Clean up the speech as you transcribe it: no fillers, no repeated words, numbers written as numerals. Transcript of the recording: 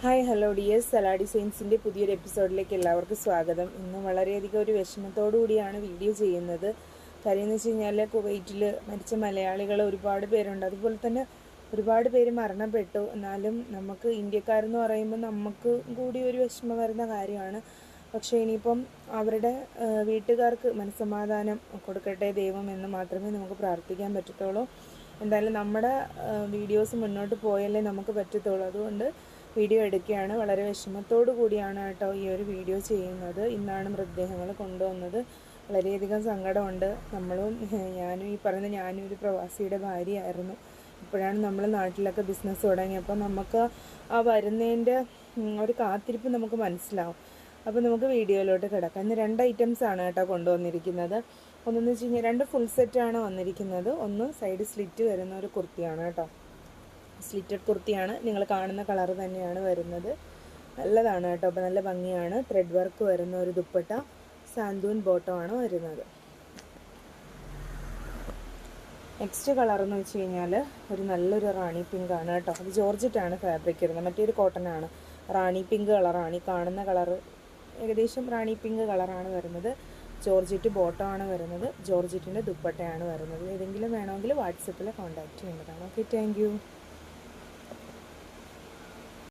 Hi hello dears Salah ഡിസൈൻസിൻ്റെ പുതിയൊരു എപ്പിസോഡിലേക്ക് എല്ലാവർക്കും സ്വാഗതം. ഇന്ന് വളരെയധികം ഒരു വിഷമത്തോടു കൂടിയാണ് വീഡിയോ ചെയ്യുന്നത്. കാര്യം എന്ന് വെച്ച് കഴിഞ്ഞാൽ കുവൈറ്റിൽ മരിച്ച മലയാളികൾ ഒരുപാട് പേരുണ്ട്. അതുപോലെ തന്നെ ഒരുപാട് പേര് മരണപ്പെട്ടു. എന്നാലും നമുക്ക് ഇന്ത്യക്കാരെന്ന് പറയുമ്പോൾ നമുക്ക് കൂടി ഒരു വിഷമം വരുന്ന കാര്യമാണ്. പക്ഷേ ഇനിയിപ്പം അവരുടെ വീട്ടുകാർക്ക് മനസ്സമാധാനം കൊടുക്കട്ടെ ദൈവം എന്ന് മാത്രമേ നമുക്ക് പ്രാർത്ഥിക്കാൻ പറ്റത്തുള്ളൂ. എന്തായാലും നമ്മുടെ വീഡിയോസ് മുന്നോട്ട് പോയാലേ നമുക്ക് പറ്റത്തുള്ളൂ. അതുകൊണ്ട് വീഡിയോ എടുക്കുകയാണ്. വളരെ വിഷമത്തോടു കൂടിയാണ് കേട്ടോ ഈ ഒരു വീഡിയോ ചെയ്യുന്നത്. ഇന്നാണ് മൃതദേഹങ്ങൾ കൊണ്ടുവന്നത്. വളരെയധികം സങ്കടമുണ്ട്. ഞാനും ഒരു പ്രവാസിയുടെ ഭാര്യയായിരുന്നു. ഇപ്പോഴാണ് നമ്മൾ നാട്ടിലൊക്കെ ബിസിനസ് തുടങ്ങിയപ്പോൾ നമുക്ക് ആ വരുന്നതിൻ്റെ ഒരു കാത്തിരിപ്പ് നമുക്ക് മനസ്സിലാവും. അപ്പോൾ നമുക്ക് വീഡിയോയിലോട്ട് കിടക്കാം. ഇന്ന് 2 ഐറ്റംസാണ് കേട്ടോ കൊണ്ടുവന്നിരിക്കുന്നത്. ഒന്നെന്ന് വെച്ച് കഴിഞ്ഞാൽ 2 ഫുൾ സെറ്റാണ് വന്നിരിക്കുന്നത്. ഒന്ന് സൈഡ് സ്ലിറ്റ് വരുന്ന ഒരു കുർത്തിയാണ് കേട്ടോ. സ്ലിറ്റഡ് കുർത്തിയാണ്. നിങ്ങൾ കാണുന്ന കളർ തന്നെയാണ് വരുന്നത്. നല്ലതാണ് കേട്ടോ. അപ്പോൾ നല്ല ഭംഗിയാണ്. ത്രെഡ് വർക്ക് വരുന്ന ഒരു ദുപ്പട്ട, സാന്തൂൻ ബോട്ടമാണ് വരുന്നത്. നെക്സ്റ്റ് കളർ എന്ന് വെച്ച് കഴിഞ്ഞാൽ നല്ലൊരു റാണി പിങ്ക് ആണ് കേട്ടോ. അത് ജോർജറ്റാണ് ഫാബ്രിക് വരുന്നത്. മറ്റൊരു കോട്ടൺ ആണ്. റാണി പിങ്ക് കളറാണ്. ഈ കാണുന്ന കളർ ഏകദേശം റാണി പിങ്ക് കളറാണ് വരുന്നത്. ജോർജറ്റ് ബോട്ടമാണ് വരുന്നത്. ജോർജറ്റിൻ്റെ ദുപ്പട്ടയാണ് വരുന്നത്. ഏതെങ്കിലും വേണമെങ്കിൽ വാട്സപ്പിൽ കോൺടാക്റ്റ് ചെയ്യേണ്ടതാണ്. Okay, thank you.